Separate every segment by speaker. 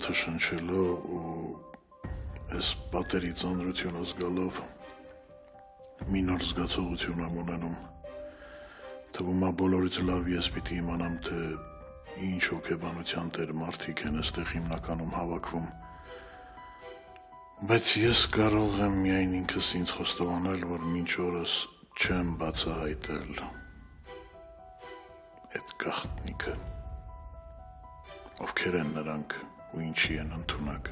Speaker 1: ոտը շնչելով ու այս պատերի ծանրությունը զգալով մի նոր զգացողություն եմ ունենում, թվում է բոլորից լավ ես պիտի իմանամ, թե ինչ հոգեբանության տեր մարդիկ են այստեղ հիմնականում հավաքվում, բայց ես կարող եմ միայն ինքս ինձ խոստովանել, որ մինչ օրս չեմ բացահայտել այդ գաղտնիքը, ովքեր են նրանք ու ինչի են ընդունակ,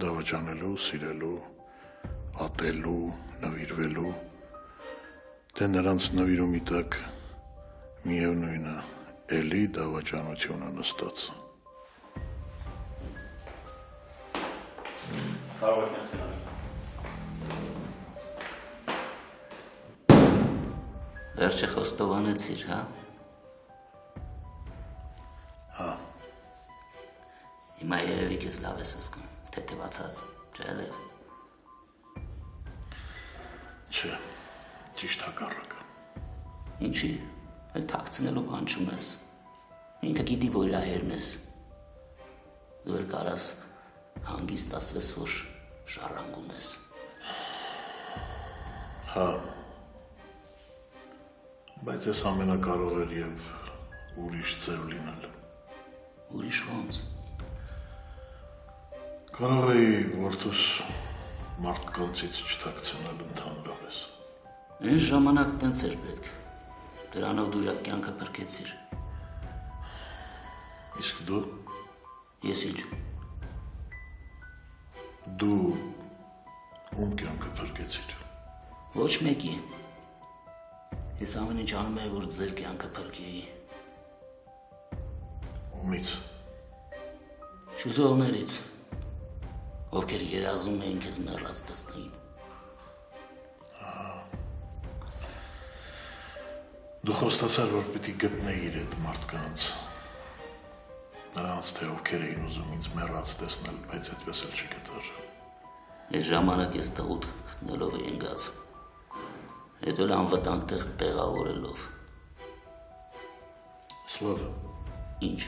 Speaker 1: դավաճանելու, սիրելու, ատելու, նվիրվելու, թե նրանց նվիրումի տակ միևնույնը էլի դավաճանությունը նստած։
Speaker 2: Կարող եք ներս գնալ։
Speaker 3: Վերջը խոստովանեցիր, հա?
Speaker 1: Հա։
Speaker 3: Հիմա երևի քեզ լավ ես զգում, թեթևացած, ջերև։
Speaker 1: Չէ, ճիշտ հակառակը։
Speaker 3: Ինչի, էլ թաքցնելու բան չունես։ Ինքը գիտի, որ իր հերն ես։ Դու էլ կարաս հանգիստ ասես, որ ժառանգում ես։
Speaker 1: Հա, բայց ես ամենը կարող էր և ուրիշ ձև լինել։
Speaker 3: Ուրիշ ոնց։
Speaker 1: Կարող էի որդուս մարդկանցից չթաքցնել ընդհանրապես։
Speaker 3: Այն ժամանակ տենց էր պետք, դրանով դու իր կյանքը փրկեցիր։
Speaker 1: Իսկ դու։
Speaker 3: Ես ինչ։
Speaker 1: Դու ում կյանքը փրկեցիր։
Speaker 3: Ոչ մեկի։ Ես ամեն ինչ անում եմ, որ ձեր կյանքը փրկեի։
Speaker 1: Ումից։
Speaker 3: Շուզողներից, ովքեր երազում էին քեզ մեռած տեսնեին։
Speaker 1: Դու խոստացար, որ պիտի գտնեիր այդ մարդկանց, նրանց, թե ովքեր էին ուզում ինձ մեռած տեսնել, բայց այդպես էլ չգտար։
Speaker 3: Այս ժամանակ ես տղուտ գտնելով էի ընկած, հետո էլ անվտանգ տեղ տեղավորելով։
Speaker 1: Սլավ։
Speaker 3: Ինչ։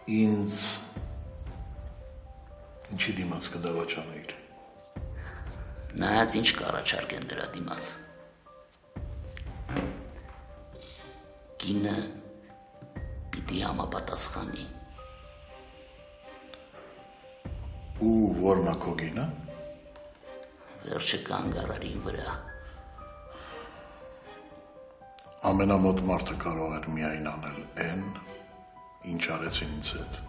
Speaker 1: Ինձ ինչի դիմաց կդավաճանեիր։
Speaker 3: Նայած ինչ կառաջարկեն դրա դիմաց։ Կինը պիտի համապատասխանի։
Speaker 1: Ու որն է քո գինը։
Speaker 3: Վերջը կանգ առարին վրա։
Speaker 1: Ամենամոտ մարդը կարող էր միայն անել այն, ինչ արեցին ինձ հետ։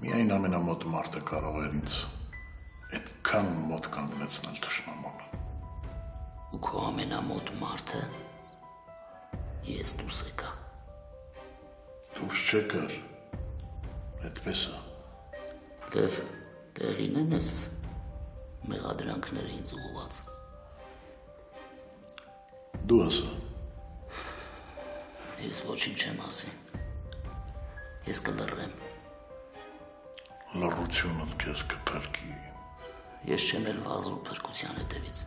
Speaker 1: Միայն ամենամոտ մարդը կարող էր ինձ այդքան մոտ կանգնեցնել թշնամուն։
Speaker 3: Ու քո ամենամոտ մարդը ես դուս եկա։
Speaker 1: Դուրս չեկար, այդպես է։
Speaker 3: Դև տեղին են ես մեղադրանքները ինձ ուղղված։
Speaker 1: Դու ասա։
Speaker 3: Ես ոչինչ չեմ ասի։ Ես կլռեմ։
Speaker 1: Լռությունդ քեզ կփրկի։
Speaker 3: Ես չեմ էլ վազու փրկության հետևից։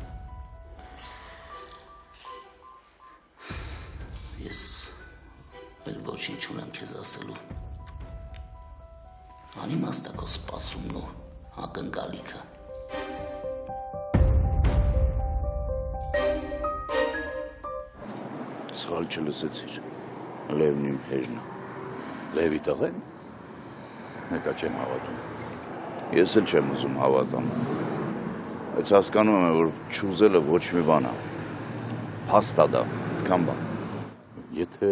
Speaker 3: Ես էլ ոչինչ չունեմ քեզ ասելու։ Անիմաստ է քո սպասումն ու ակնկալիքը։
Speaker 4: Սխալ չլսեցիր, Լևն իմ հեժն է։ Լևի տղեն։ Մեկա չեմ հավատում։ Ես էլ չեմ ուզում հավատամ։ Բայց հասկանում եմ, որ չուզելը ոչ մի բան է։ Փաստ է դա, այդքան բան։ Եթե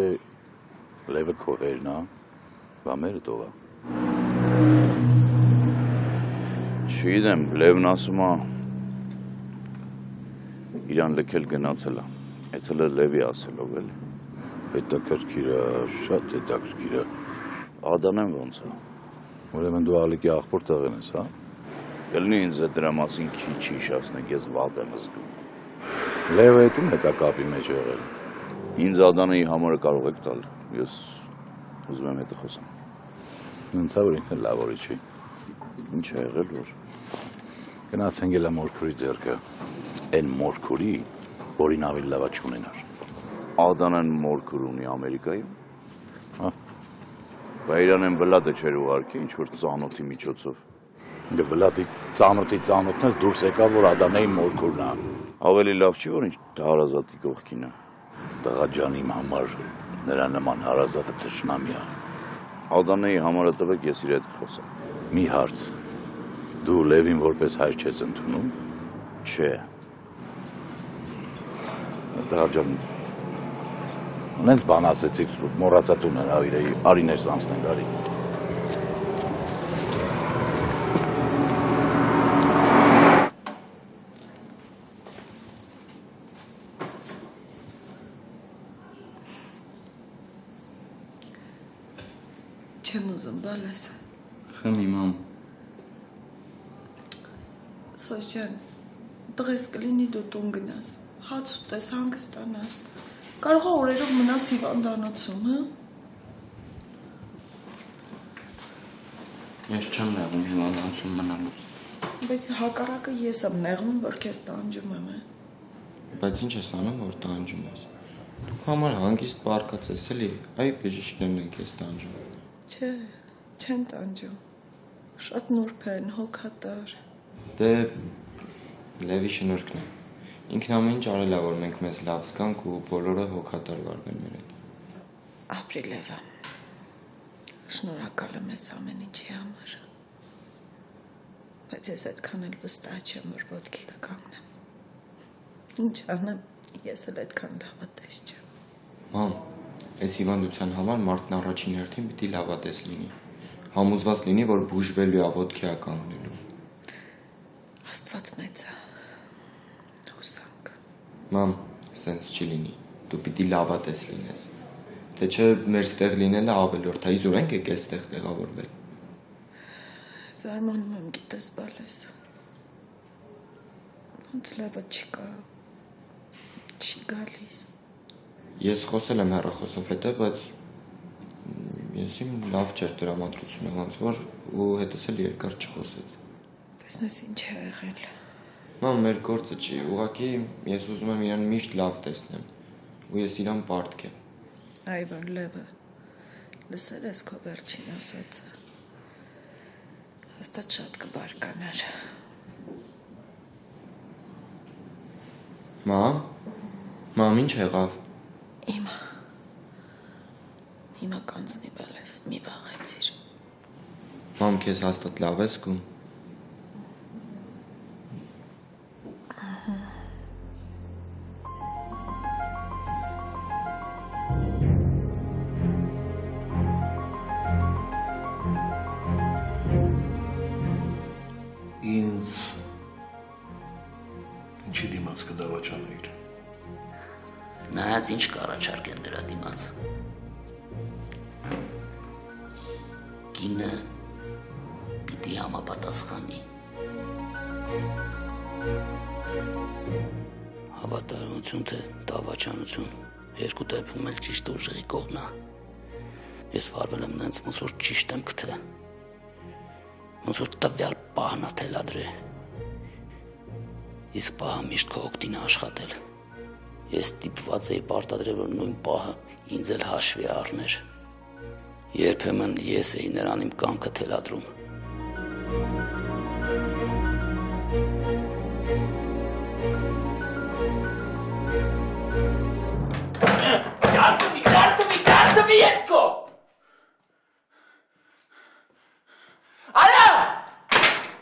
Speaker 4: Լևը քո հերն է, բա մերը տողա։ Չգիտեմ, Լևն ասում է իրան լքել գնացել է։ Այդ հլը Լևի ասելով էլ։ Հետաքրքիր է, շատ հետաքրքիր է։ Ադանեմ ոնց է։ Ուրեմն դու ալիքի աղբոր տղեն ես, հա։ Կլինի ինձ է դրա մասին քիչ հիշացնեք, ես վատ եմ զգում։ Լևը հետում հետա կապի մեջ եղել։ Ինձ Ադանեի համարը կարող եք տալ, ես ուզում եմ հետը խոսամ։ Ինձ որ ինքն լավ օրի չի։ Ինչ է եղել որ։ Գնացենք էլ մորքուրի ձեռքը։ Այն մորքուրի, որին ավելի լավա չունենար։ Ադանան մորքուր ունի Ամերիկայում։ Հա։ Բա իրանեն վլադը չէր ուղարկի, ինչ-որ ծանոթի միջոցով։ Դե վլադի ծանոթն էլ դուրս եկավ, որ Ադանեի մորքուրն է։ Ավելի լավ չի, որ ինչ հարազատի կողքին է։ Տղա ջան իմ համար նրա նման հարազատը թշնամի է։ Ադանեի համարը տվեք, ես իր հետ կխոսեմ։ Մի հարց։ Դու Լևին որպես հայր չես ընդունում։ Չէ։ Տղա ջան, նենց բան ասեցիք, մոռացա տունը արի ներս անցնենք, արի։
Speaker 2: Չեմ ուզում, բալես։
Speaker 5: Խմի, մամ։
Speaker 2: Սոս ջան, տղես կլինի դու տուն գնաս, հաց ուտես, հանգստանաս, կարող է օրերով մնաս հիվանդանոցում, հա?
Speaker 5: Ես չեմ նեղում հիվանդանոցում մնալուց։
Speaker 2: Բայց հակառակը ես եմ նեղվում, որ քեզ տանջում եմ,
Speaker 5: Բայց ինչ ես անում, որ տանջում ես։ Դուք համար հանգիստ պարկած ես էլի, այ բժիշկներն են քեզ տանջում։
Speaker 2: Չէ, չեն տանջում, շատ նուրբ են, հոգատար։
Speaker 5: Դե Լևի շնորհքն է։ Ինքն ամեն ինչ արել է, որ մենք մեզ լավ զգանք ու բոլորը հոգատար վարվեն մեր հետ։
Speaker 2: Ապրի Լևա, շնորհակալ եմ ես ամեն ինչի համար, բայց ես այդքան էլ վստահ չեմ, որ ոտքի կկանգնեմ։ Ինչ անեմ, ես էլ այդքան լավատես չեմ։
Speaker 5: Մամ, այս հիվանդության համար մարդն առաջին հերթին պիտի լավատես լինի։ Համոզված լինի, որ բուժվելու է, ոտքի է կանգնելու։
Speaker 2: Աստված մեծ է, հուսանք։
Speaker 5: Մամ, սենց չի լինի, դու պիտի լավատես լինես։ Թե չէ մեր ստեղ լինելը ավելորդ է, իզուր ենք եկել ստեղ տեղավորվել։
Speaker 2: Զարմանում եմ, գիտես բալես։ Ոնց լավը չկա, չի գալիս։
Speaker 5: Ես խոսել եմ հեռախոսով հետը, բայց ես իմ լավ չէր տրամադրությունը ոնց որ ու հետս էլ երկար չխոսեց։
Speaker 2: Տեսնես ինչ է եղել։
Speaker 5: Մամ, մեր գործը չի, ուղղակի ես ուզում եմ իրան միշտ լավ տեսնեմ ու ես իրան պարտքեմ։
Speaker 2: Այվան Լևը, լսել ես քո վերջին ասածը։ Հաստատ շատ կբարկանար։
Speaker 5: Մամ, ինչ եղավ։
Speaker 2: Հիմա կանցնի բալես, մի վաղեցիր։
Speaker 5: Մամ, քեզ հաստատ լավ ես զգում։
Speaker 1: Ինձ ինչի դիմաց կդավաճանեիր։
Speaker 3: Նայած ինչ կառաջարկեն դրա դիմաց։ Կինը պիտի համապատասխանի։ Հավատարմություն թե դավաճանություն, երկու դեպքում էլ ճիշտը ուժեղի կողմն է։ Ես վարվել եմ նենց, ոնց որ ճիշտ եմ գտե։ Ոնց որ տվյալ պահն է թելադրե։ Իսկ պահը միշտ քո օգտին է աշխատել։ Ես ստիպված էի պարտադրել, որ նույն պահը ինձ էլ հաշվի առներ։ Երբեմն ես էի նրան իմ կամքը թելադրում։
Speaker 6: Ջարդվի ես քո։ Արա!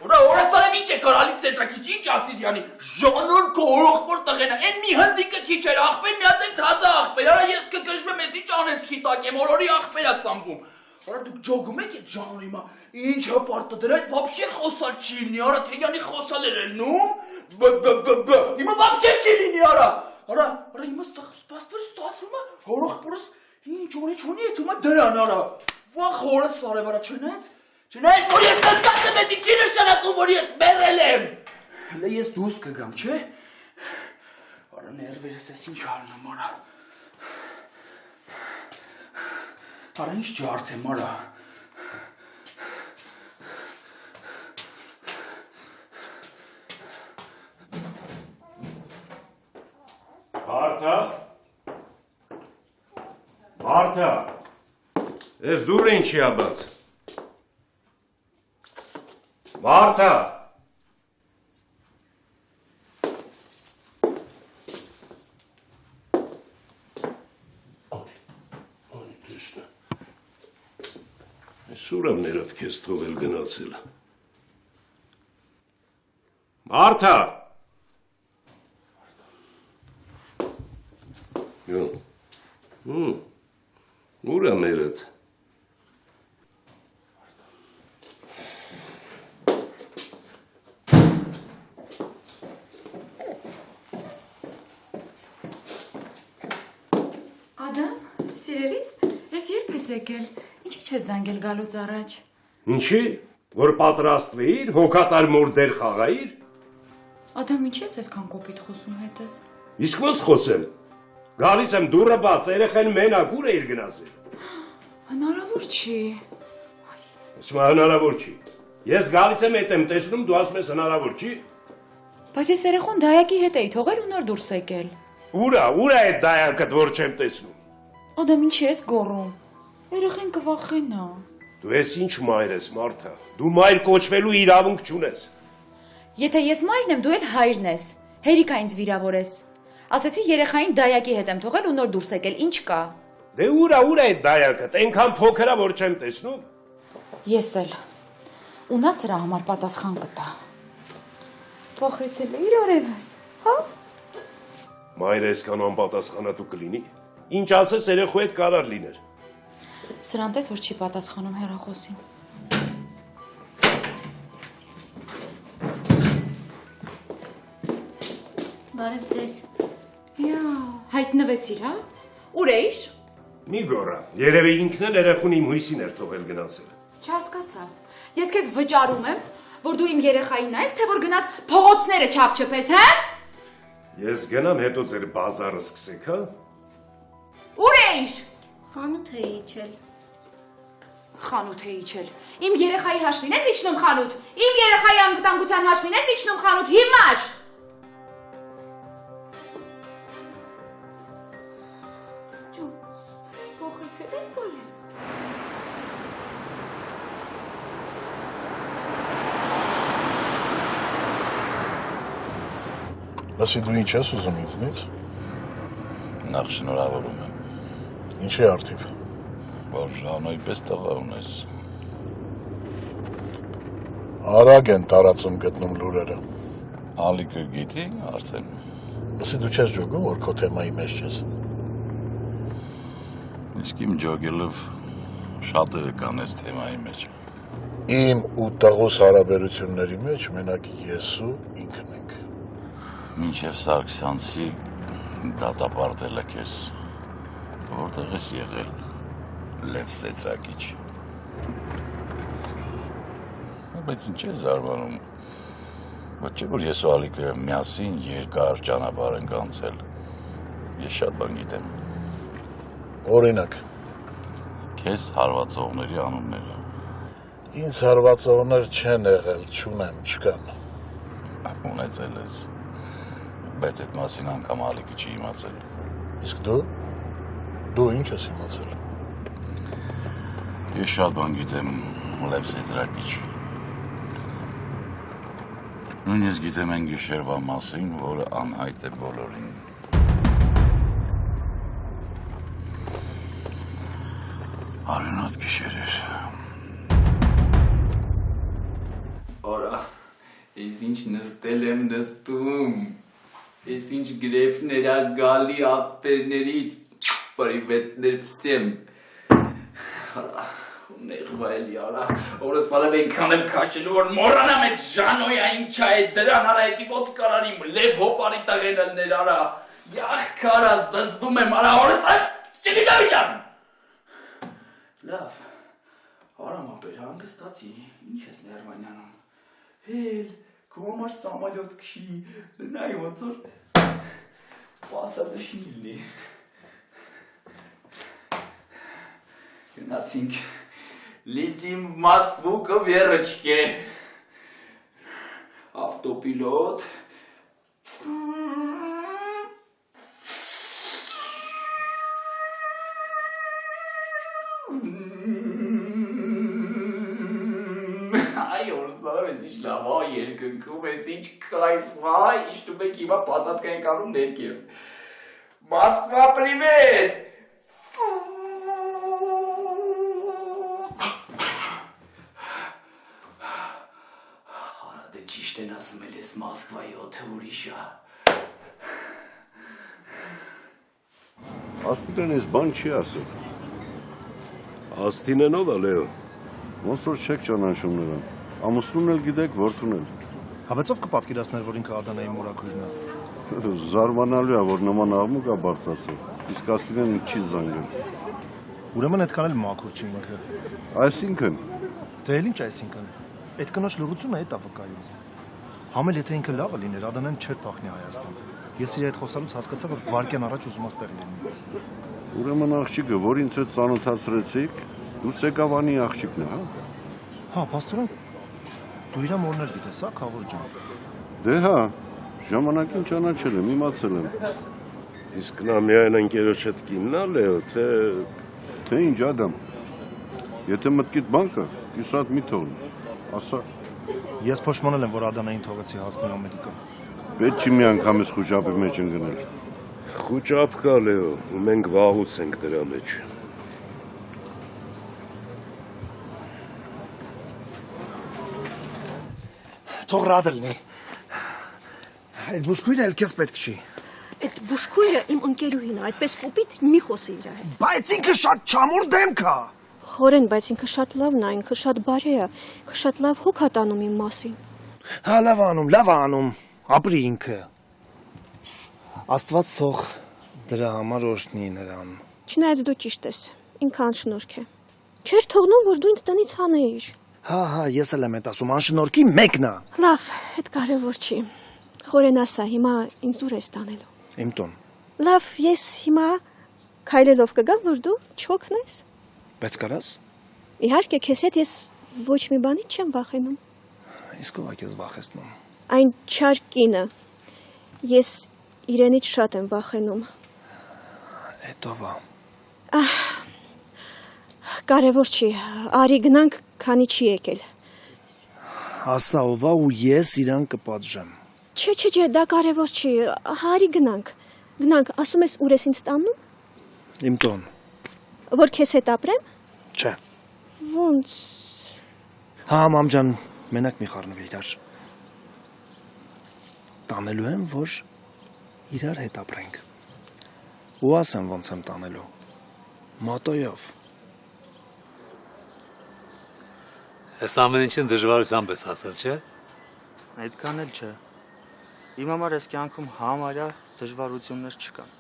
Speaker 6: Ուրա օրասարը ինչ է կարալից սենտրակի ինչ ասիդյանի ժանոն քո օրողպոր տղենա են մի հնդիկը քիչ էր աղբեր մի հատ է թազա աղբեր արա ես կգժվեմ ես ինչ անենց խիտակ եմ օրորի աղբերա ծամվում արա դուք ջոգում եք այդ ժանոն հիմա ինչ հպարտը դրա այդ վաբշե խոսալ չի լինի արա թեյանի խոսալ էր ելնում հիմա վաբշե չի լինի արա հիմա ստացվում է օրողպորս ինչ ունի այդ հիմա դրան արա վախ օրս արև արա Չնայած, որ ես նստած եմ էդի չի նշանակում, որ ես մեռել եմ։ Հլը ես դուրս կգամ, չէ։ Արա ներվերս ես ինչ արնեմ, արա։ Արա ինչ ջարդ եմ, արա։
Speaker 7: Մարդը, Ես դուրը ինչի ա բաց։ Մարթա։ Սուրամ ներատ քեզ թողել գնացել։ Մարթա։ Ուր է մերդ։
Speaker 8: Ադամ, սիրելիս, ես երբ ես եկել, ինչի չես զանգել գալուց առաջ։
Speaker 7: Ինչի, որ պատրաստվեիր, հոգատար մոր դեր խաղայիր։
Speaker 8: Ադամ, ինչի ես այսքան կոպիտ խոսում հետս։
Speaker 7: Իսկ ոնց խոսեմ։ Գալիս եմ դուրը բաց, երեխեն մենակ ուր էիր գնացել։
Speaker 8: Հնարավոր չի։
Speaker 7: Ասում հնարավոր չի։ Ես գալիս եմ հետ եմ տեսնում, դու ասում ես հնարավոր չի։
Speaker 8: Բայց ես երեխուն դայակի հետ էի թողել ու նոր դուրս եկել։
Speaker 7: Ուր է այդ դայակդ, որ չեմ տեսնում։
Speaker 8: Ադամ, ինչի ես գոռում։ Երեխեն կվախենա։
Speaker 7: Դու ես ինչ մայր ես, Մարթա։ Դու մայր կոչվելու իրավունք չունես։
Speaker 8: Եթե ես մայրն եմ, դու էլ հայրն ես։ Հերիքա ինձ վիրավորես։ Ասեցի երեխային դայակի հետ եմ թողել ու նոր դուրս եկել, ինչ կա։
Speaker 7: Դե ուր է այդ դայակդ, այնքան փոքր է, որ չեմ տեսնում։
Speaker 8: Ես էլ։ Ու նա սրա համար պատասխան կտա։ Փոխեցել է իր օրևս, հա։
Speaker 7: Մայրը այսքան անպատասխանատու կլինի։ Ինչ ասես երեխու հետ կարար լիներ։
Speaker 8: Սրան տես, որ չի պատասխանում հեռախոսին։
Speaker 9: Բարև ձեզ։
Speaker 8: Հայտնվեցիր, հա։ Ուր էիր։
Speaker 7: Մի գորա, երևի ինքն էլ երեխուն իմ հույսին էր թողել գնացել։
Speaker 8: Չհասկացա։ Ես քեզ վճարում եմ, որ դու իմ երեխային ես, թե որ գնաս փողոցները չափչփես, հա։
Speaker 7: Ես գնամ, հետո ձեր բազարը սկսեք, հա։
Speaker 8: Ուր էիր։
Speaker 9: Խանութ էի իջել։
Speaker 8: Խանութ է իջել։ Իմ երեխայի հաշվին ես իջնում խանութ։ Իմ երեխայի անվտանգության հաշվին ես իջնում խանութ հիմար։ Փոխեցել ես բոլես։
Speaker 1: Լսի, դու ինչ ես ուզում ինձնից։
Speaker 4: Նախ շնորհավորում եմ,
Speaker 1: Ինչի արդիվ։
Speaker 4: որ Ժանոյի պես տղա ունես։
Speaker 1: Արագ են տարածում գտնում լուրերը։
Speaker 4: Ալիկը գիտի արդեն։
Speaker 1: Լսի, դու չես ջոգում, որ քո թեմայի մեջ ես։
Speaker 4: Իսկ իմ ջոգելով շատերը կան այս թեմայի մեջ։
Speaker 1: Իմ ու տղուս հարաբերությունների մեջ մենակ ես ու ինքն ենք։
Speaker 4: Մինչև Սարգսյանցի դատապարտելը քեզ որտեղ ես եղել Լև Ստետրակիչ։ Բայց ինչ է զարմանում։ Ոչ չէ որ ես ու Ալիկը միասին երկար ճանապարհ ենք անցել։ Ես շատ բան գիտեմ։
Speaker 1: Օրինակ,
Speaker 4: Քեզ հարվածողների անունները։
Speaker 1: ինձ հարվածողներ չեն եղել, չունեմ, չկան։
Speaker 4: Ունեցել ես, բայց այդ մասին անգամ Ալիկը չի իմացել։
Speaker 1: Իսկ դու ինչ ես իմացել։
Speaker 4: Ես շատ բան գիտեմ Լև Ստետրակիչ։ Նույնիսկ գիտեմ այն գիշերվա մասին, որը անհայտ է բոլորին։ Արյունոտ գիշեր էր։
Speaker 6: Արա, ես ինչ նստել եմ նստում, ես ինչ գրեփներ ա գալի աղբերներից, պրիվետներ վսեմ, արա, նեղվայելի արա, օրս վալավ ենքան եմ կաշելու, որ մորանամ էտ Ժանոյա ինչա է դրան արա էտի ոնց կարար իմ լև հոպարի տղենալներ արա, յախ կարա զզվում եմ արա, օրս այս չգիտա վիճան։ Լավ, արամ ապեր հանգստացի, ինչ ես ներվանյանում, հել, քո համար սամալյոտ քշի, նայ ոնց որ պասադշնիլնի։ Գնացինք, լիտիմ Մոսկվու կվերրջկե, ավտոպիլոտ, լավ է երկնքում, ես ինչ կայֆ, հայ, իշտում եք հիմա պասատկային կանում ներքև։ Մոսկվա, պրիվետ։ Արա դե ճիշտ են ասում էլ ես Մոսկվայի օդը ուրիշ է։
Speaker 10: Աստիգան ես բան չի ասել։
Speaker 7: Աստինեն ով է Լեո։
Speaker 10: Ոնց որ չեք ճանաչում նրան։ Ամուսնուն էլ գիտեք, որդուն էլ։
Speaker 11: Հավեցով կպատկերացներ, որ ինքը Ադանայի մորաքույրն է։
Speaker 10: Զարմանալի է, որ նման աղմուկ է բարձրացել։ Իսկ Աստիգան չի զանգել։
Speaker 11: Ուրեմն այդքան էլ մաքուր չի ինքը։
Speaker 10: Այսինքն։
Speaker 11: Դե էլ ինչ այսինքն։ Այդ կնոջ լռությունը այդ է վկայում։ Համել եթե ինքը լավը լիներ, Ադանան չէր փախնի Հայաստան։ Ես իր հետ խոսալուց հասկացա, որ վարկյան առաջ ուզում աստեղ լինի։
Speaker 10: Ուրեմն աղջիկը, որ ինձ հետ ծանոթացրեցիք, դու Սեկավանի աղջիկն է, հա։
Speaker 11: Հա, փաստորեն դու իր մորներ գիտես, հա, Քավոր ջան։
Speaker 10: Դե հա, ժամանակին ճանաչել եմ, իմացել եմ։
Speaker 7: Իսկ նա միայն ընկերոջդ կինն է Լեո,
Speaker 10: թե ինչ Ադամ։ Եթե մտքիդ բան կա, կիսատ մի թողնի, ասա։
Speaker 11: Ես փոշմանել եմ, որ Ադանային թողեցի հասնի Ամերիկա։
Speaker 10: Պետք չի մի անգամ ես խուճապի մեջ ընկնել։
Speaker 7: խուճապ կա Լեո, ու մենք վաղուց ենք դրա մեջ։
Speaker 11: Թող ռադ լինի։ Այդ բուժքույրը էլ քեզ պետք չի։
Speaker 12: Այդ բուժքույրը իմ ընկերուհին է, այդպես կոպիտ մի խոսի իր հետ։
Speaker 11: Բայց ինքը շատ չամուր դեմք է։
Speaker 12: Խորեն, բայց ինքը շատ լավն է, ինքը շատ բարի է, ինքը շատ լավ հոգ է տանում իմ մասին։
Speaker 11: Հա, լավ անում, ապրի ինքը։ Աստված թող դրա համար օրհնի նրան։
Speaker 12: Չնայած դու ճիշտ ես, ինքը անշնորհք է։ Չէր թողնում, որ դու ինձ տնից հանեիր։
Speaker 11: Հա, ես էլ եմ այդ ասում, անշնորհքի մեկն է։
Speaker 12: Լավ, այդ կարևոր չի։ Խորեն ասա, հիմա ինձ ուր ես տանելու։
Speaker 11: Իմ տուն։
Speaker 12: Լավ, ես հիմա քայլելով կգամ, որ դու չօգնես։
Speaker 11: Բայց կարաս։
Speaker 12: Իհարկե, քեզ հետ ես ոչ մի բանից չեմ վախենում։
Speaker 11: Իսկ ով է քեզ վախեցնում։
Speaker 12: Այն չար կինը։ Ես իրենից շատ եմ վախենում։
Speaker 11: Էդ ով է։
Speaker 12: Կարևոր չի, արի գնանք, քանի չի եկել։
Speaker 11: Ասա ով է ու ես իրան կպատժեմ։
Speaker 12: Չէ, դա կարևոր չի, արի գնանք։ Գնանք, ասում ես ուր ես ինձ տանում։
Speaker 11: Իմ տուն։
Speaker 12: Որ քեզ հետ ապրեմ։
Speaker 11: Չէ։
Speaker 12: Ոնց։
Speaker 11: Հա, մամ ջան, մենակ մի խառնվի իրար։ Տանելու եմ, որ իրար հետ ապրենք։ Ու ասեմ ոնց եմ տանելու։ Մոտոյով։
Speaker 13: Այս ամեն ինչին դժվարությամբ ես հասել, չէ։
Speaker 5: Այդքան էլ չէ։ Իմ համար այս կյանքում համարյա դժվարություններ չկան։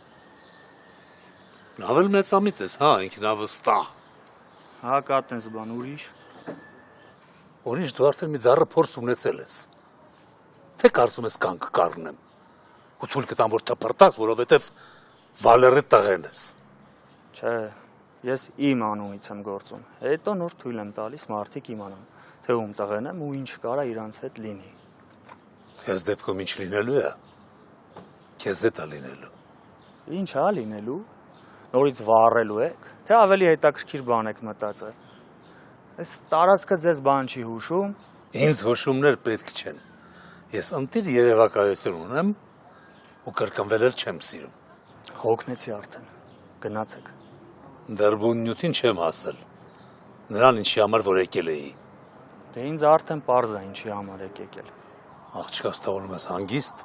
Speaker 13: Լավ էլ մեծամիտ ես, հա, ինքնավստահ։
Speaker 5: Հա, կա տենց բան ուրիշ։
Speaker 13: Ուրիշ դու արդեն մի դառը փորձ ունեցել ես։ Թե կարծում ես կանգ կառնեմ։ Ու թույլ կտամ որ թփրտաս, որովհետև Վալերի տղեն ես։
Speaker 5: Չէ, ես իմ անունից եմ գործում։ Հետո նոր թույլ եմ տալիս մարդիկ իմանան, թե ում տղեն եմ ու ինչ կարա իրանց հետ լինի։
Speaker 13: Ես դեպքում ինչ լինելու է։ Քեզ հետ է լինելու։
Speaker 5: Ինչ է լինելու։ Նորից վառելու եք, թե ավելի հետաքրքիր բան եք մտածել։ Այս տարածքը ձեզ բան չի հուշում։
Speaker 13: Ինձ հուշումներ պետք չեն։ Ես ընտիր երևակայություն ունեմ ու կրկնվել էլ չեմ սիրում։
Speaker 5: Հոգնեցի արդեն։ Գնացեք։
Speaker 13: Դեռ բուն նյութին չեմ հասել։ Նրան ինչի համար որ եկել էի։
Speaker 5: Դե ինձ արդեն պարզ է ինչի համար եք եկել։
Speaker 13: Աղջկաս թողնում ես հանգիստ,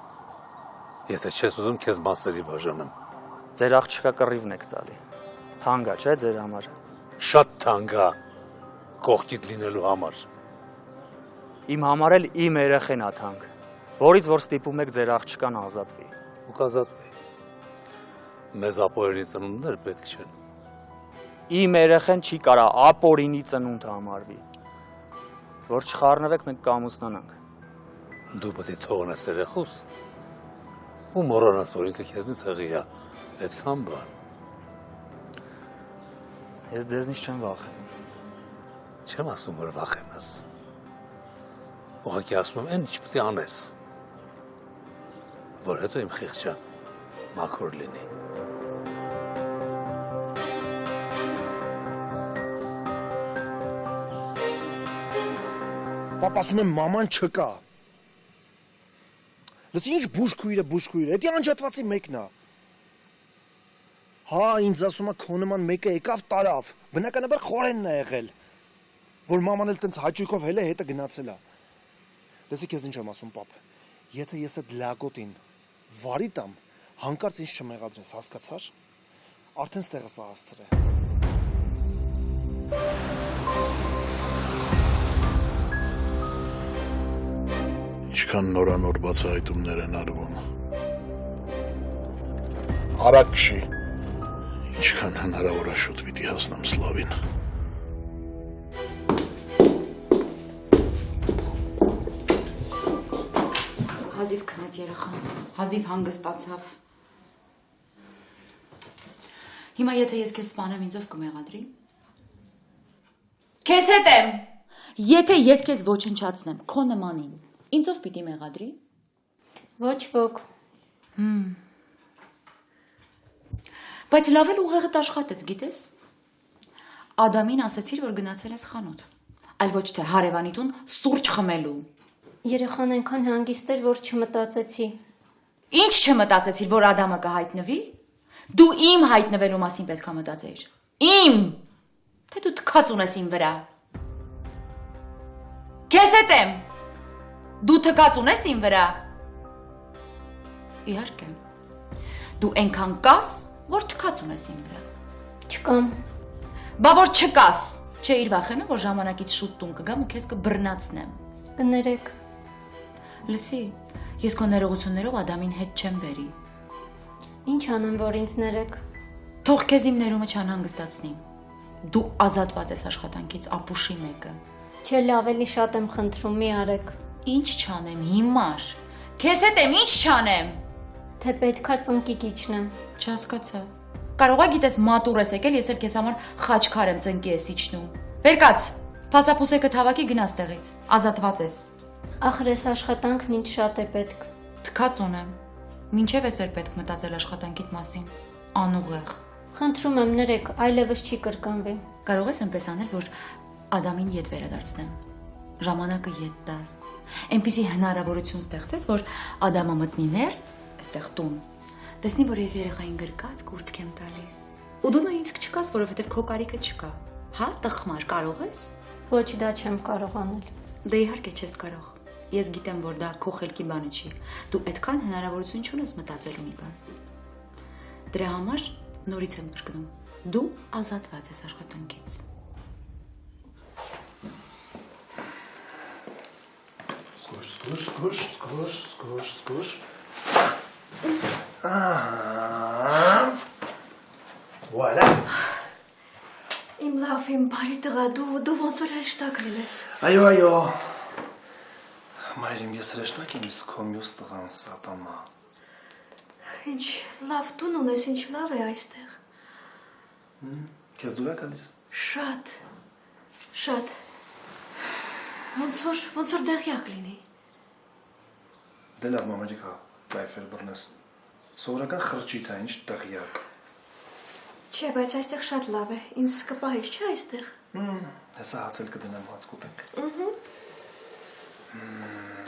Speaker 13: եթե չես ուզում քեզ մասերի բաժանեմ։
Speaker 5: Ձեր աղջկա կռիվն եք տալի։ Թանկ է, չէ՞ ձեր համար։
Speaker 13: Շատ թանկ է կողքիդ լինելու համար։
Speaker 5: Իմ համար էլ իմ երեխեն է թանկ, որից որ ստիպում եք ձեր աղջկան ազատվի։
Speaker 13: Ու կազատվի։ Մեզ ապօրինի ծնունդներ պետք չեն։
Speaker 5: Իմ երեխեն չի կարա ապօրինի ծնունդ համարվի։ Որ չխառնվեք մենք կամուսնանանք։
Speaker 13: Դու պետք է թողնես երեխուս ու մոռանաս, որ ինքը քեզնից հղի է, այդքան բան։
Speaker 5: Ես ձեզնից չեմ վախենում։
Speaker 13: Չեմ ասում, որ վախենաս։ Ուղղակի ասում եմ, այն ինչ պետք է անես, որ հետո իմ խիղճը մաքուր լինի։
Speaker 11: Պապ ասում եմ մաման չկա։ Լսի ինչ բուժքույրը, էդի անջատվածի մեկն է։ Հա, ինձ ասում է քո նման մեկը եկավ տարավ, բնականաբար խորենն է եղել, որ մաման էլ տենց հաճույքով հելը հետը գնացել է։ Լսի քեզ ինչ եմ ասում, պապ, եթե ես այդ լակոտին վարի տամ, հանկարծ ինձ չմեղադրես, հասկացար, արդեն ստեղը սա հասցր է։
Speaker 1: Ինչքան նորանոր բացահայտումներ են արվում։ Արագ քշի։ Ինչքան հնարավոր է շուտ պիտի հասնեմ Սլավին։
Speaker 8: Հազիվ քնեց երեխան, հազիվ հանգստացավ։ Հիմա եթե ես քեզ սպանեմ, ինձով կմեղադրի։ Քեզ հետ եմ։ Եթե ես քեզ ոչնչացնեմ, քո նմանին, ինձով պիտի մեղադրի։
Speaker 9: Ոչ ոք։
Speaker 8: Բայց լավ էլ ուղեղդ աշխատեց, գիտես։ Ադամին ասացիր, որ գնացել ես խանութ, այլ ոչ թե հարևանի տուն սուրճ խմելու։
Speaker 9: Երեխան այնքան հանգիստ էր, որ չմտածեցի։
Speaker 8: Ինչ չմտածեցիր, որ Ադամը կհայտնվի։ Դու իմ հայտնվելու մասին պետք է մտածեիր։ Իմ։ Թե դու թքած ունես իմ վրա։ Քեզ հետ եմ։ Դու թքած ունես իմ վրա։ Իհարկե։ Դու այնքան կաս, որ թքած ունես իմ վրա։
Speaker 9: Չկամ։
Speaker 8: Բա որ չկաս։ Չէ, իր վախենում, որ ժամանակից շուտ տուն կգամ ու քեզ կբռնացնեմ։
Speaker 9: Կներեք։
Speaker 8: Լսի, ես քո ներողություններով Ադամին հետ չեմ բերի։
Speaker 9: Ինչ անեմ, որ ինձ ներեք։
Speaker 8: Թող քեզ իմ ներումը չանհանգստացնի։ Դու ազատված ես աշխատանքից ապուշի մեկը։
Speaker 9: Չէ, լավ էլի շատ եմ խնդրում, մի արեք։
Speaker 8: Ինչ չանեմ հիմար։ Քեզ հետ եմ, ինչ չանեմ։
Speaker 9: Թե պետքա ծնկիկ իջնեմ։
Speaker 8: Չհասկացա։ Կարող է գիտես մատուր ես եկել, ես էլ քեզ համար խաչքար եմ ծնկի ես իջնում։ Վեր կաց, փասափուսեկը հավաքի գնաս տեղից։ Ազատված ես։
Speaker 9: Ախր այս աշխատանքն ինձ շատ է պետք։
Speaker 8: Թքած ունեմ։ Մինչև ես էլ պետք մտածել աշխատանքիդ մասին։ Անուղեղ։
Speaker 9: Խնդրում եմ, ներեք, այլևս չի կրկնվի։
Speaker 8: Կարող ես այնպես անել, որ Ադամին ետ վերադարձնեմ։ Ժամանակը ետ տաս։ Այնպիսի հնարավորություն ստեղծես, որ Ադամը մտնի ներս, այստեղ տուն։ Տեսնի, որ ես երեխային գրկած կուրծք եմ տալիս։ Ու դու ինձ չկաս, որովհետև քո կարիքը չկա։ Հա, տխմար, կարող ես։
Speaker 9: Ոչ, դա չեմ կարող անել։
Speaker 8: Դե իհարկե չես կարող։ Ես գիտեմ, որ դա քո խելքի բանը չի։ Դու այդքան հնարավորություն չունես մտածելու մի բան։ Դրա համար նորից եմ կրկնում։ Դու ազատված ես աշխատանքից։
Speaker 11: Սկոշ։ Voilà։
Speaker 12: Իմ լավ, իմ բարի տղա, դու ոնց որ հեշտակ լինես։
Speaker 11: Այո։ Մայրիմ, ես հեշտակ եմ, իսկ քո մյուս տղան սատանա։
Speaker 12: Ինչ լավ տուն ունես, ինչ լավ է այստեղ։
Speaker 11: Քեզ դուր է գալիս։
Speaker 12: Շատ։ Ոնց որ դեղյակ լինի։
Speaker 11: Դե լավ, մամաջիկա, կայֆեր բռնես։ Սովորական խրճիթ է, ինչ դեղյակ։
Speaker 12: Չէ, բայց այստեղ շատ լավ է, ինձ կպահես, չէ այստեղ։
Speaker 11: Հեսա հացել կդնեմ, հաց կուտենք։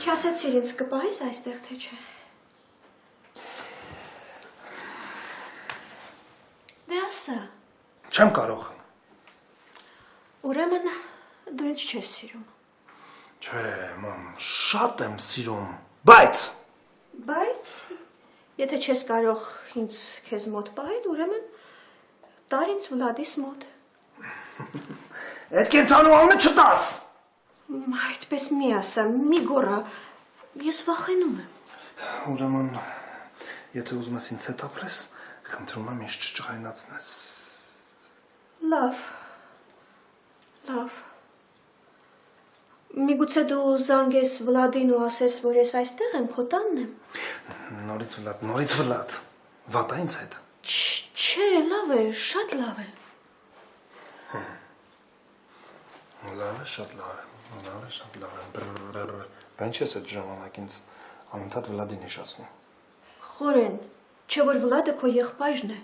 Speaker 12: Չասեցիր ինձ կպահես այստեղ, թե չէ։ Դե ասա։
Speaker 11: Չեմ կարող։
Speaker 12: Ուրեմն դու ինձ չես սիրում։
Speaker 11: Չէ, մամ, շատ եմ սիրում, բայց։
Speaker 12: Բայց, եթե չես կարող ինձ քեզ մոտ պահել, ուրեմն տար ինձ Վլադիս մոտ։
Speaker 11: Այդ կենթանու անունը չտաս։
Speaker 12: Այդպես մի ասա, մի գորա, ես վախենում եմ։
Speaker 11: Ուրեմն, եթե ուզում ես ինձ հետ ապրես, խնդրում եմ ինձ չճղայնացնես։
Speaker 12: Լավ։ Միգուցե դու զանգես Վլադին ու ասես, որ ես այստեղ եմ, քո տանն եմ։
Speaker 11: Նորից Վլադ, վատ է ինձ հետ։
Speaker 12: Չէ, լավ է, շատ լավ է։
Speaker 11: Շատ լավ է։ Բան չես այդ ժամանակ ինձ անընդհատ Վլադին հիշացնում։
Speaker 12: Խորեն, չէ որ Վլադը քո եղբայրն է։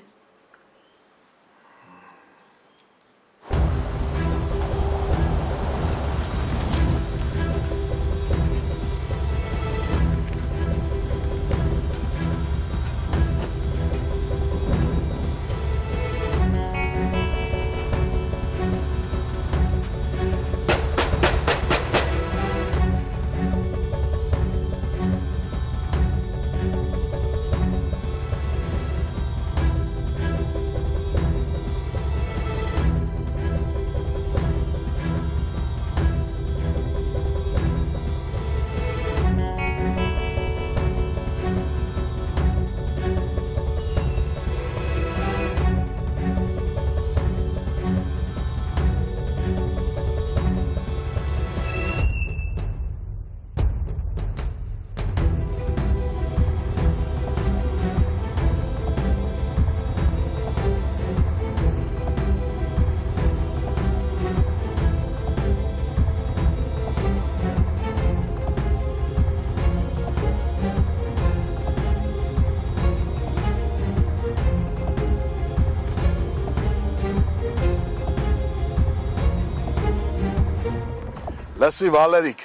Speaker 1: Լսի Վալերիկ,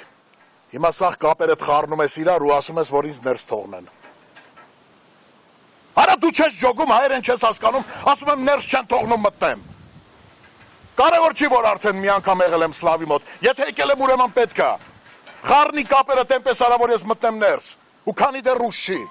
Speaker 1: հիմա սաղ կապերդ խառնում ես իրար ու ասում ես, որ ինձ ներս թողնեն։ Արա դու չես ջոգում, հայերեն չես հասկանում, ասում եմ ներս չեն թողնում մտնեմ։ Կարևոր չի, որ արդեն մի անգամ եղել եմ Սլավի մոտ, եթե եկել եմ ուրեմն պետք է։ Խառնի կապերը տեմպես արա, որ ես մտնեմ ներս, ու քանի դեռ ուշ չի։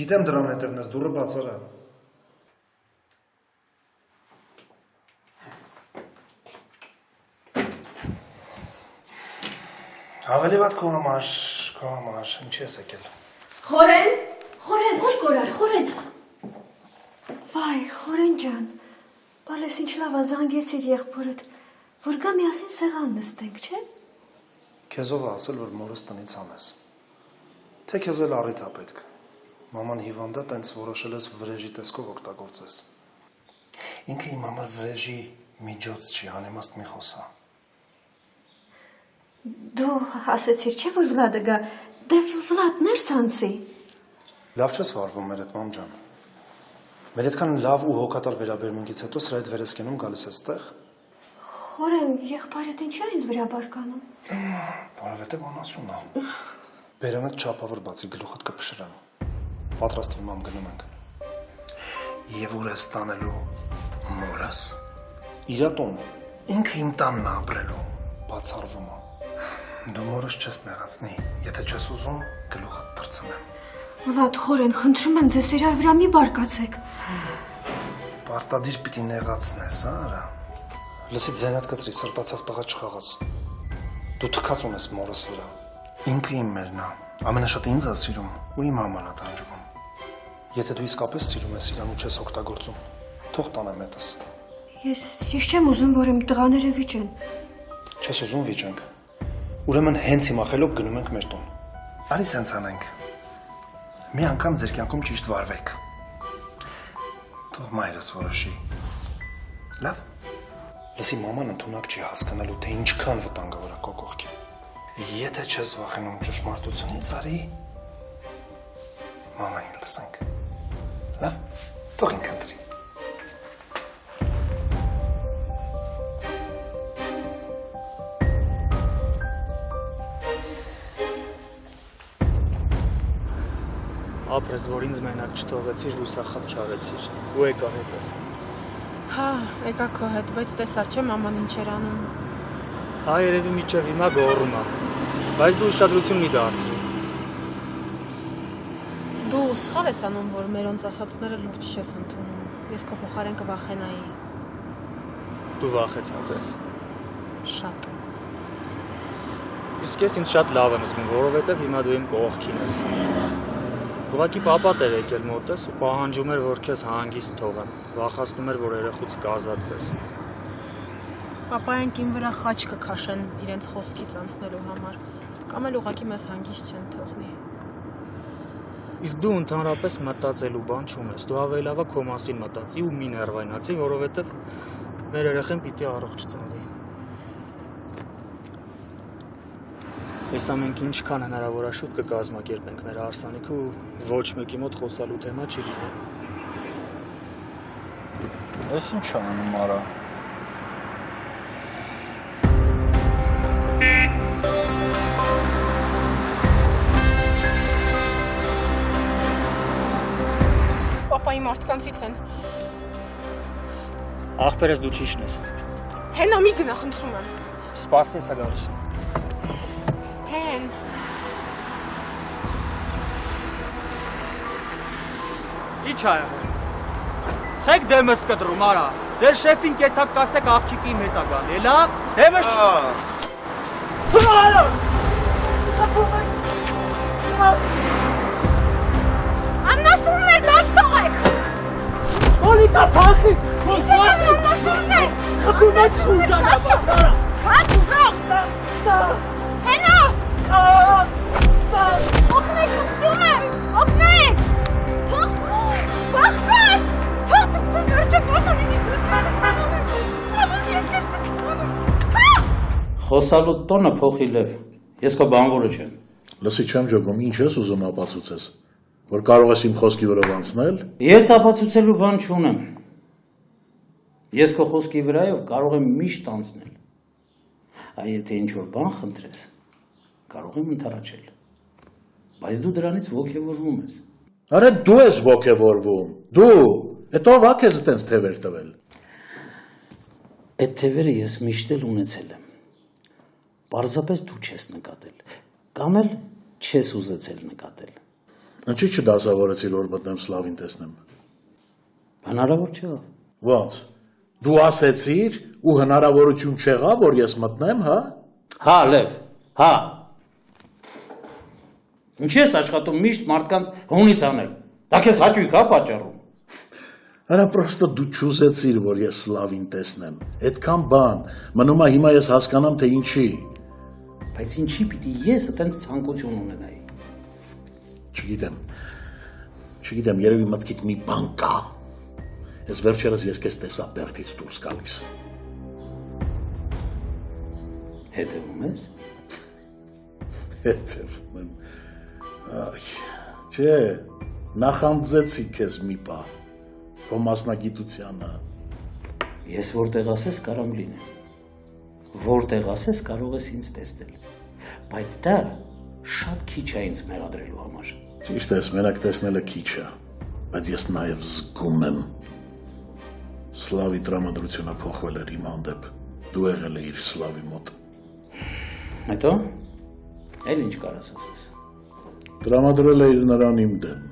Speaker 11: Գիտեմ դրան հետևն ես, դուրը բաց արա։ Ավելի վատ քո համար, ինչ ես եկել։
Speaker 12: Խորեն, ուր գորար, Խորեն։ Վայ, Խորեն ջան, բալես ինչ լավ զանգեցիր եղբորդ, որ գա միասին սեղան նստենք, չէ՞։
Speaker 11: Քեզով ասել, որ մորս տնից անես։ Թե քեզ էլ առիթ ա պետք։ Մաման հիվանդա տենց որոշել ես վրեժի տեսքով օգտագործես։ Ինքը իմ համար վրեժի միջոց չի, անիմաստ մի խոսա։
Speaker 12: Դու ասեցիր, չէ՞ որ Վլադը գա, դե Վլադ ներս անցի։
Speaker 11: Լավ չես վարվում մեր հետ, մամ ջան։ Մեր այդքան լավ ու հոգատար վերաբերմունքից հետո սրա հետ վերեսկենում գալիս ես տեղ։
Speaker 12: Խորեն, եղբայրդ ինչի՞ ինձ վրա բարկանում։
Speaker 11: Որովհետև անասուն ա։ Բերանը չափավոր բացի գլուխդ կփշրան։ Պատրաստվում եմ գնում ենք։ Եվ ուր ես տանելու մորս։ Իրա տուն, ինքը իմ տանն է ապրելու, բացառվում է։ Դու մորս չես նեղացնի, եթե չես ուզում գլուխդ տրցնեմ։
Speaker 12: Վլադ, Խորեն, խնդրում եմ ձեզ իրար վրա մի բարկացեք։
Speaker 11: Պարտադիր պիտի նեղացնես, արա։ Լսի ձենդ կտրի, սրտացավ տղա չխաղաս։ Դու թքած ունես մորս վրա։ Ինքը իմ մերն է, ամենաշատը ինձ է սիրում ու իմ համար է տանջվում։ Եթե դու իսկապես սիրում ես իրան ու չես օգտագործում, թող տանեմ հետս։
Speaker 12: Ես չեմ ուզում, որ իմ տղաները վիճեն։
Speaker 11: Չես ուզում վիճենք։ Ուրեմն հենց հիմա խելոք գնում ենք մեր տուն։ Արի սենց անենք։ Մի անգամ ձեր կյանքում ճիշտ վարվեք։ Թող մայրս որոշի։ Լավ։ Լսի, մաման ընդունակ չի հասկանալու, թե ինչքան վտանգավոր է քո կողքին։ Եթե չես վախենում ճշմարտությունից, արի մամային լսենք։ Լավ, թող ինքն ընտրի։
Speaker 14: Ապրես, որ ինձ մենակ չթողեցիր, լուսախապ չարեցիր, ու եկա հետս։
Speaker 15: Հա, եկա քո հետ, բայց տեսար չէ մաման ինչ էր անում։
Speaker 14: Հա, երևի միջև հիմա գոռում է, բայց դու ուշադրություն մի դարձրու։
Speaker 15: Դու սխալ ես անում, որ մերոնց ասածները լուրջ չես ընդունում, ես քո փոխարեն կվախենայի։
Speaker 14: Դու վախեցած ես։
Speaker 15: Շատ։
Speaker 14: Իսկ ես ինձ շատ լավ եմ զգում, որովհետև հիմա դու իմ կողքին ես։ Ուղղակի պապատ էր եկել մոտս ու պահանջում էր, որ քեզ հանգիստ թողեմ, վախացնում էր, որ երեխուց կազատվես։
Speaker 15: Պապայանք իմ վրա խաչ կքաշեն իրենց խոսքից անցնելու համար, կամ էլ ուղղակի մեզ հանգիստ չեն թողնի։
Speaker 14: Իսկ դու ընդհանրապես մտածելու բան չունես, դու ավելի լավ է քո մասին մտածի ու մի ներվայնացի, որովհետև մեր երեխեն պիտի առողջ ծնվի։ Այս ամենքը ինչքան հնարավոր է շուտ կկազմակերպենք մեր հարսանիքը ու ոչ մեկի մոտ խոսալու թեմա չի լինի։
Speaker 16: Ես ինչ անում արա։
Speaker 15: Պապայի մարդկանցից են։
Speaker 14: Ախպերս դու ճիշտն ես։
Speaker 15: Հենա մի գնա, խնդրում եմ։
Speaker 14: Սպասի, հեսա գալիս։
Speaker 15: Հեն։
Speaker 14: Ինչ ա եղել։ Խեք դեմս կտրում, արա։ Ձեր շեֆին կետակ կասեք աղջիկի իմ հետ ա գալի, լավ։ Դեմս չ...
Speaker 6: Մոնիկա, փախի։ Ոնց է։ Խփում եք ուժանաբար։
Speaker 12: Հաց ուղղ։ Հենա։ Օգնեք, խնդրում եմ։ Օգնեք։ Թող բախտած։ Թող դու վերջը ֆոտոն ինձ
Speaker 3: Խոսալու տոնը փոխի Լև։ Ես քո բանվորը չեմ։
Speaker 1: Լսի չեմ ջոգում, ինչ ես ուզում ապացուցես, որ կարող ես իմ խոսքի վրով անցնել։
Speaker 3: Ես ապացուցելու բան չունեմ։ Ես քո խոսքի վրայով կարող եմ միշտ անցնել։ Այ եթե ինչ-որ բան խնդրես, կարող եմ ընդառաջել։ Բայց դու դրանից ոգևորվում ես։
Speaker 1: Արա դու ես ոգևորվում։ Դու, հետո ո՞վ է քեզ այդպես թևեր տվել։
Speaker 3: Այդ թևերը ես միշտ էլ ունեցել եմ։ Պարզապես դու չես նկատել, կամ էլ չես ուզեցել նկատել։
Speaker 1: Ինչի՞ չդասավորեցիր, որ մտնեմ Սլավին տեսնեմ։
Speaker 3: Հնարավոր չեղավ։
Speaker 1: Ո՞նց։ Դու ասեցիր ու հնարավորություն չեղավ, որ ես մտնեմ, հա։
Speaker 3: Հա, Լև, հա։ Ինչ ես աշխատում միշտ մարդկանց հունից անել։ Դա քեզ հաճույք հա պատճառում։
Speaker 1: Արա պրոստը դու չուզեցիր, որ ես Սլավին տեսնեմ։ Այդքան բան, մնում է հիմա ես հասկանամ, թե ինչի։
Speaker 3: Բայց ինչի պիտի ես այդպես ցանկություն ունենայի։
Speaker 1: Չգիտեմ, երևի մտքիդ մի բան կա։ Ես վերջերս ես քեզ տեսա Բերդից դուրս գալիս։
Speaker 3: Հետևում ես։
Speaker 1: Հետևում եմ։ Այ, չէ, նախանձեցի քեզ մի պահ, քո մասնագիտությանը։
Speaker 3: Ես որտեղ ասես կարամ լինեմ, որտեղ ասես կարող ես ինձ տեսնել, բայց դա շատ քիչ է ինձ մեղադրելու համար։
Speaker 1: Ճիշտ ես, մենակ տեսնելը քիչ է, բայց ես նաև զգում եմ։ Սլավի տրամադրությունը փոխվել էր իմ հանդեպ, դու եղել էիր Սլավի մոտ։
Speaker 3: Հետո, էլ ինչ կարաս ասես։
Speaker 1: Տրամադրել էիր նրան իմ դեմ,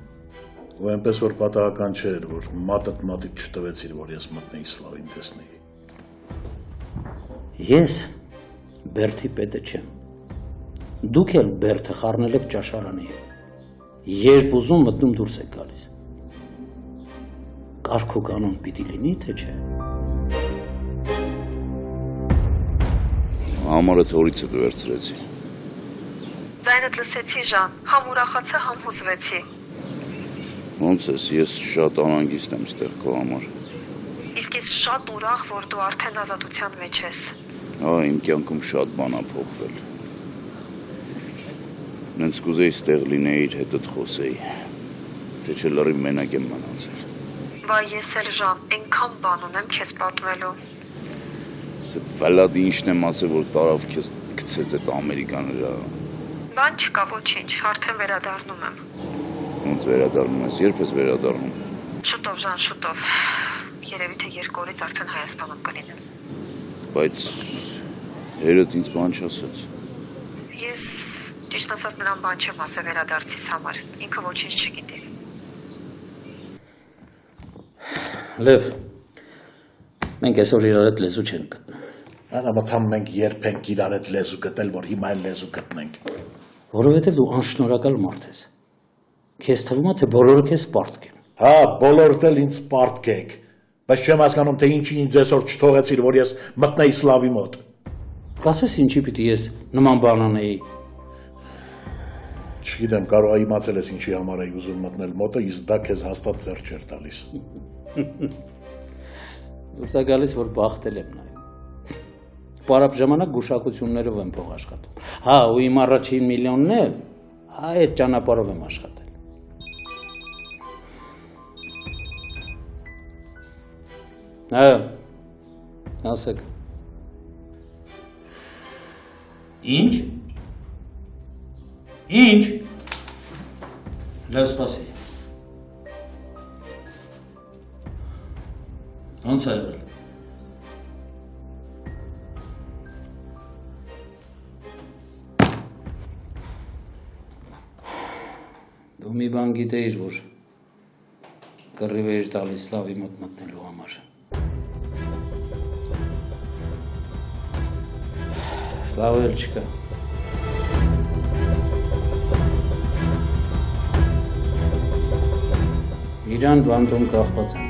Speaker 1: ու այնպես որ պատահական չէր, որ մատիդ չտվեցիր, որ ես մտնեի Սլավին տեսնեի։
Speaker 3: Ես Բերդի պետը չեմ։ Դուք էլ Բերդը խառնել եք ճաշարանի հետ։ Երբ ուզում մտնում դուրս եք գալիս։ Կարգ ու կանոն պիտի լինի, թե չէ։
Speaker 4: Համարը թորից էլ վերցրեցի։
Speaker 17: Ձայնդ լսեցի, Ժան, համ ուրախացա, համ հուզվեցի։
Speaker 4: Ոնց ես, ես շատ անհանգիստ եմ ստեղ քո համար։
Speaker 17: Իսկ ես շատ ուրախ, որ դու արդեն ազատության մեջ ես։
Speaker 4: Հա, իմ կյանքում շատ բան ա փոխվել։ Նենց կուզեի ստեղ լինեիր, հետդ խոսեի, թե չէ լրիվ մենակ եմ մնացել։
Speaker 17: Բա ես էլ, Ժան, այնքան բան ունեմ քեզ պատմելու։
Speaker 4: Սա վալադի ինչն եմ ասել, որ տարավ քեզ գցեց այդ ամերիկան վրա։
Speaker 17: Բան չկա, ոչինչ, արդեն վերադառնում եմ։
Speaker 4: Ոնց վերադառնում ես, երբ ես վերադառնում։
Speaker 17: Շուտով, Ժան, շուտով։ Երևի թե 2 օրից արդեն Հայաստանում կլինեմ։
Speaker 4: Բայց հերդ ինձ բան չասեց։
Speaker 17: Ես ճիշտ ասած նրան բան չեմ ասել վերադարձիս համար, ինքը ոչինչ չգիտի։
Speaker 3: Լև, մենք այսօր իրար հետ լեզու չենք գտնում։
Speaker 1: Անամոթամ մենք երբ ենք իրար հետ լեզու գտել, որ հիմա էլ լեզու գտնենք։
Speaker 3: Որովհետև դու անշնորհակալ մարդ ես։ Քեզ թվում է, թե բոլորը քեզ պարտք են։
Speaker 1: Հա, բոլորդ էլ ինձ պարտք եք, բայց չեմ հասկանում, թե ինչի ինձ այսօր չթողեցիր, որ ես մտնեի Սլավի մոտ։
Speaker 3: Կասես ինչի պիտի ես նման բան անեի։
Speaker 1: Չգիտեմ, կարող է իմացել ես ինչի համար էի ուզում մտնել մոտը, իսկ դա քեզ հաստատ ձեռ չէր տալիս։
Speaker 3: Դուրս է գալիս, որ բախտել եմ նայում։ Պարապ ժամանակ գուշակություններով եմ փող աշխատում։ Հա, ու իմ առաջին միլիոնն էլ այդ ճանապարհով եմ աշխատել։ Հա, ասեք։ Ինչ։ Լավ, սպասի։ Ոնց է եղել։ Դու մի բան գիտեիր, որ կռիվ էիր տալիս Սլավի մոտ մտնելու համար։ Սլավը էլ չկա։ Իրան բանտում կախված եմ։